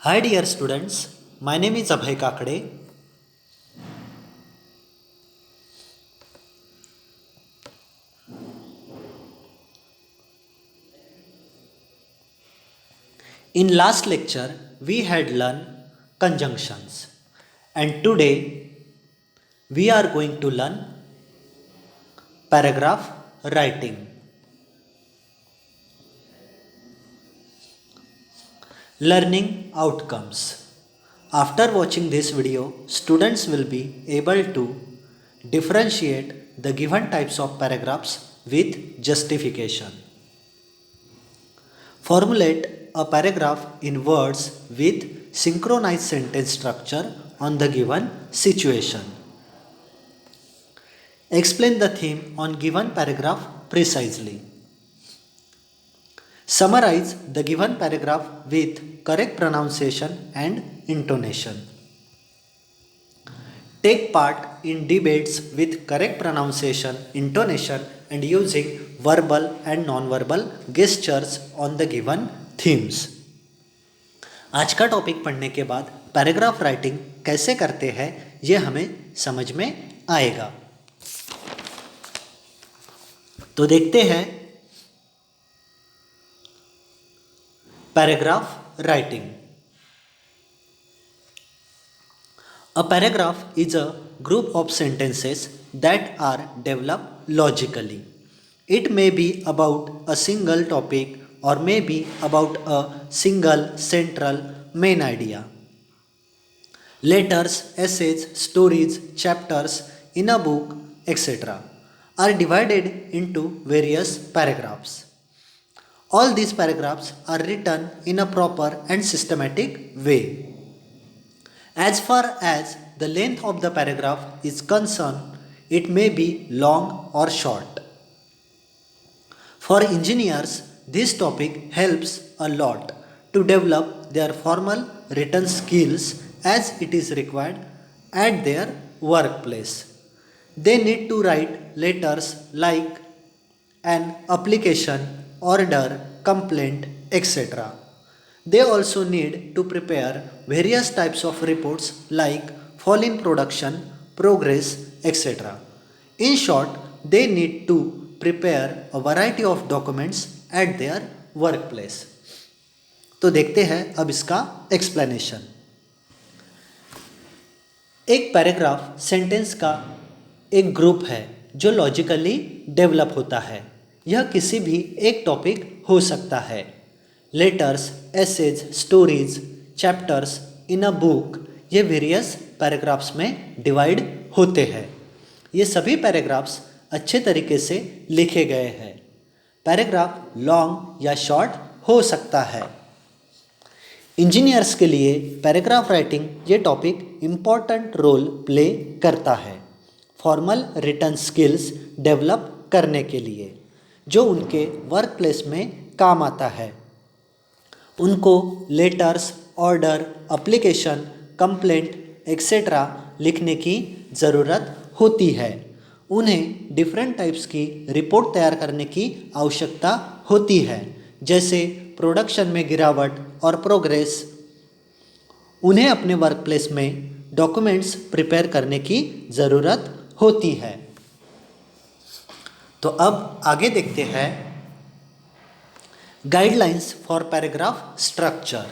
Hi dear students, my name is Abhay Kakade. In last lecture, we had learned conjunctions, and today we are going to learn paragraph writing. Learning outcomes. After watching this video, students will be able to differentiate the given types of paragraphs with justification. Formulate a paragraph in words with synchronized sentence structure on the given situation. Explain the theme on given paragraph precisely. Summarize the given paragraph with correct pronunciation and intonation. Take part in debates with correct pronunciation, intonation, and using verbal and non-verbal gestures on the given themes. आज का topic पढ़ने के बाद paragraph writing कैसे करते हैं ये हमें समझ में आएगा। तो देखते हैं paragraph writing. A paragraph is a group of sentences that are developed logically. It may be about a single topic or may be about a single central main idea. Letters, essays, stories, chapters in a book, etc. are divided into various paragraphs. All these paragraphs are written in a proper and systematic way. As far as the length of the paragraph is concerned, it may be long or short. For engineers, this topic helps a lot to develop their formal written skills as it is required at their workplace. They need to write letters like an application, order, complaint, etc. They also need to prepare various types of reports like fall in production, progress, etc. In short, they need to prepare a variety of documents at their workplace. तो देखते हैं अब इसका explanation. एक paragraph sentence का एक group है जो लॉजिकली डेवलप होता है। यह किसी भी एक टॉपिक हो सकता है। Letters, essays, stories, chapters in a book ये वेरियस पैराग्राफ्स में डिवाइड होते हैं। ये सभी पैराग्राफ्स अच्छे तरीके से लिखे गए हैं। पैराग्राफ लॉन्ग या शॉर्ट हो सकता है। इंजीनियर्स के लिए पैराग्राफ राइटिंग ये टॉपिक इम्पॉर्टेंट रोल प्ले करता है फॉर्मल रिटन स्किल्स डेवलप करने के लिए, जो उनके वर्क प्लेस में काम आता है। उनको letters, order, application, complaint etcetera लिखने की ज़रूरत होती है। उन्हें डिफरेंट टाइप्स की रिपोर्ट तैयार करने की आवश्यकता होती है, जैसे प्रोडक्शन में गिरावट और प्रोग्रेस। उन्हें अपने वर्क प्लेस में डॉक्यूमेंट्स प्रिपेयर करने की ज़रूरत होती है। तो अब आगे देखते हैं guidelines for paragraph structure.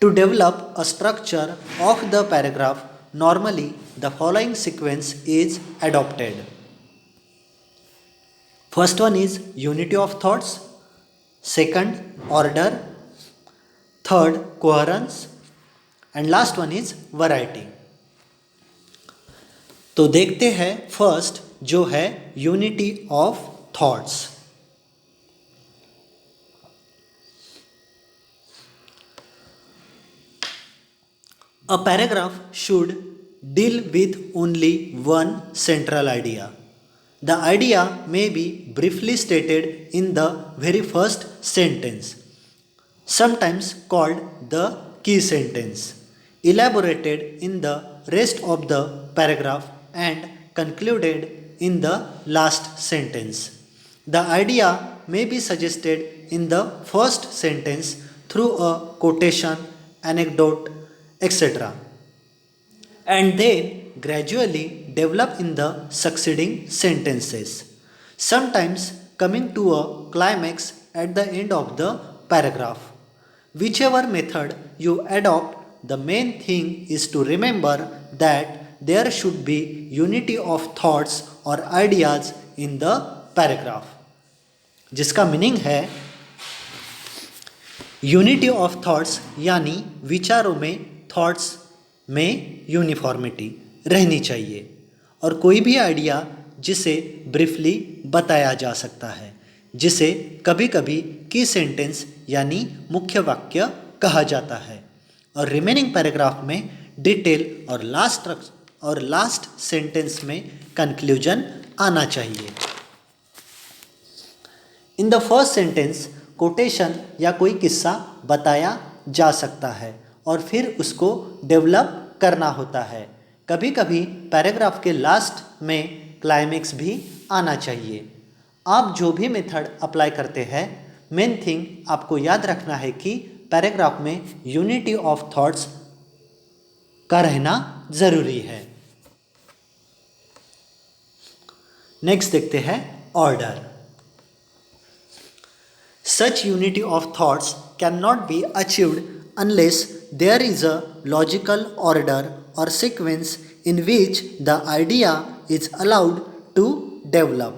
To develop a structure of the paragraph, normally the following sequence is adopted. First one is unity of thoughts, second order, third coherence, and last one is variety. तो देखते हैं first जो है unity of thoughts. A paragraph should deal with only one central idea. The idea may be briefly stated in the very first sentence, sometimes called the key sentence, elaborated in the rest of the paragraph, and concluded in the last sentence. The idea may be suggested in the first sentence through a quotation, anecdote, etc. and then gradually develop in the succeeding sentences, sometimes coming to a climax at the end of the paragraph. Whichever method you adopt, the main thing is to remember that there should be unity of thoughts or ideas in the paragraph, जिसका meaning है unity of thoughts यानी विचारों में thoughts में uniformity रहनी चाहिए और कोई भी आइडिया जिसे ब्रीफली बताया जा सकता है, जिसे कभी कभी की सेंटेंस यानी मुख्य वाक्य कहा जाता है, और रिमेनिंग पैराग्राफ में डिटेल और लास्ट सेंटेंस में कंक्लूजन आना चाहिए. In the first sentence quotation या कोई किस्सा बताया जा सकता है और फिर उसको डेवलप करना होता है. कभी कभी पैराग्राफ के लास्ट में क्लाइमेक्स भी आना चाहिए. आप जो भी मेथड अप्लाई करते हैं, मेन थिंग आपको याद रखना है कि पैराग्राफ में यूनिटी ऑफ थॉट्स का रहना ज़रूरी है. नेक्स्ट देखते हैं order. Such unity of thoughts cannot be achieved unless there is a logical order or sequence in which the idea is allowed to develop.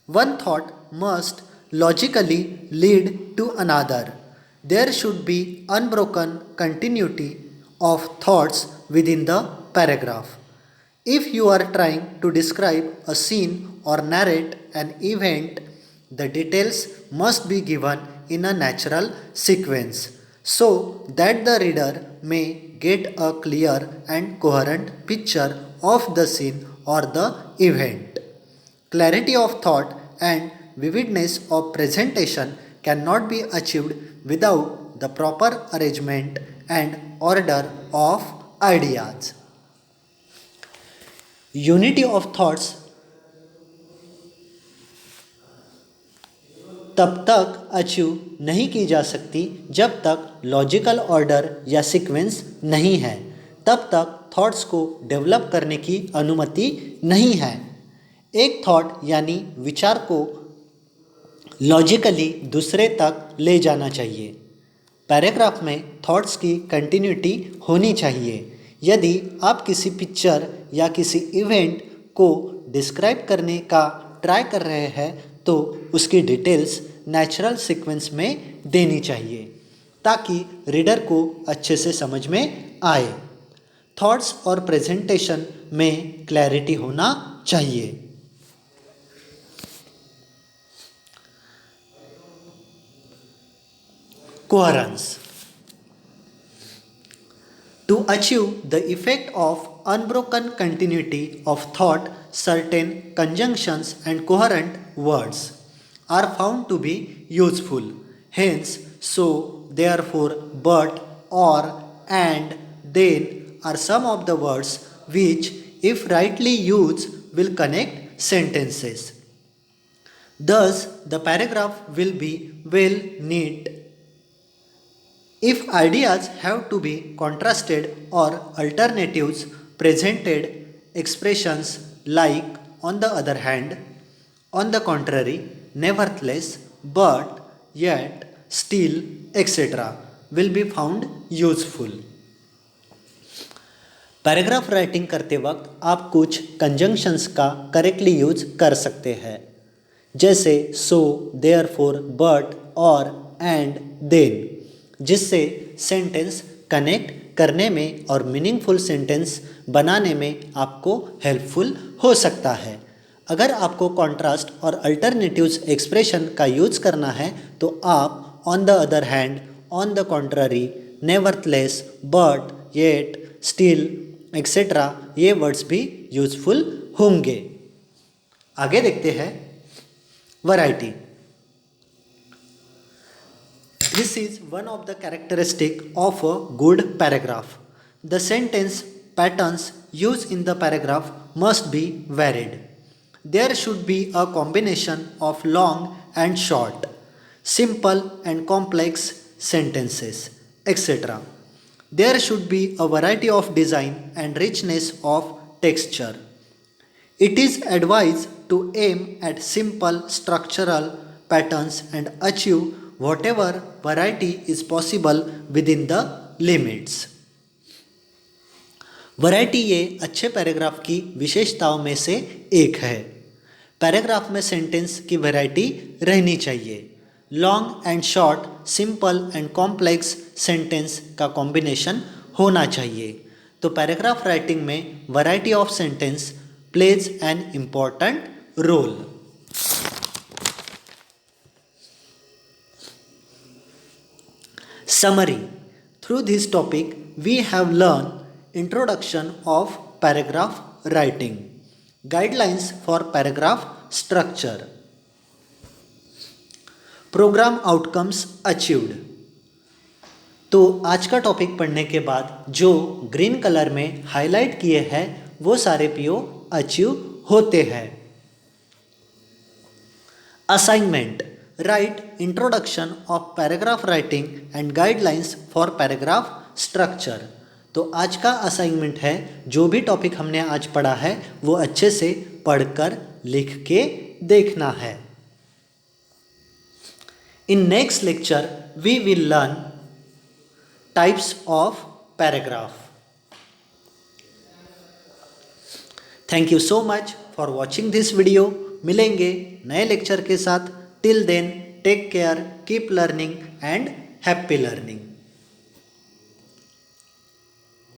One thought must logically lead to another. There should be unbroken continuity of thoughts within the paragraph. If you are trying to describe a scene or narrate an event, the details must be given in a natural sequence so that the reader may get a clear and coherent picture of the scene or the event. Clarity of thought and vividness of presentation cannot be achieved without the proper arrangement and order of ideas. Unity of thoughts तब तक achieve नहीं की जा सकती जब तक logical order या sequence नहीं है, तब तक थॉट्स को डेवलप करने की अनुमति नहीं है. एक थॉट यानी विचार को लॉजिकली दूसरे तक ले जाना चाहिए. पैराग्राफ में थॉट्स की कंटिन्यूटी होनी चाहिए. यदि आप किसी पिक्चर या किसी इवेंट को डिस्क्राइब करने का ट्राई कर रहे हैं तो उसकी डिटेल्स नेचुरल सीक्वेंस में देनी चाहिए ताकि रीडर को अच्छे से समझ में आए. थॉट्स और प्रेजेंटेशन में क्लैरिटी होना चाहिए. Coherence. To achieve the effect of unbroken continuity of thought, certain conjunctions and coherent words are found to be useful. Hence, so, therefore, but, or, and, then are some of the words which, if rightly used, will connect sentences. Thus, the paragraph will be well knit. If ideas have to be contrasted or alternatives presented, expressions like on the other hand, on the contrary, nevertheless, but, yet, still, etc. will be found useful. Paragraph writing करते वक्त आप कुछ conjunctions का correctly use कर सकते हैं, जैसे सो, therefore, but, और, एंड, देन, जिससे सेंटेंस कनेक्ट करने में और मीनिंगफुल सेंटेंस बनाने में आपको हेल्पफुल हो सकता है. अगर आपको कॉन्ट्रास्ट और अल्टरनेटिव्स एक्सप्रेशन का यूज करना है तो आप on the other hand, on the contrary, nevertheless, but, yet, still, etcetera ये वर्ड्स भी यूजफुल होंगे. आगे देखते हैं variety. This is one of the characteristic of a good paragraph. The sentence patterns used in the paragraph must be varied. There should be a combination of long and short, simple and complex sentences, etc. There should be a variety of design and richness of texture. It is advised to aim at simple structural patterns and achieve whatever variety is possible within the limits. Variety ये अच्छे paragraph की विशेषताओं में से एक है। Paragraph में sentence की वैरायटी रहनी चाहिए। Long and short, simple and complex sentence का कॉम्बिनेशन होना चाहिए। तो पैराग्राफ राइटिंग में variety of sentence plays an important role. Summary. Through this topic, we have learned introduction of paragraph writing, guidelines for paragraph structure, program outcomes achieved. तो आज का topic पढ़ने के बाद जो ग्रीन कलर में हाईलाइट किए हैं वो सारे पीओ अचीव होते हैं। Assignment: right introduction of paragraph writing and guidelines for paragraph structure. तो आज का असाइनमेंट है, जो भी टॉपिक हमने आज पढ़ा है वो अच्छे से पढ़कर लिख के देखना है। In next lecture we will learn types of paragraph. Thank you so much for watching this video. मिलेंगे नए लेक्चर के साथ। Till then take care, keep learning and happy learning.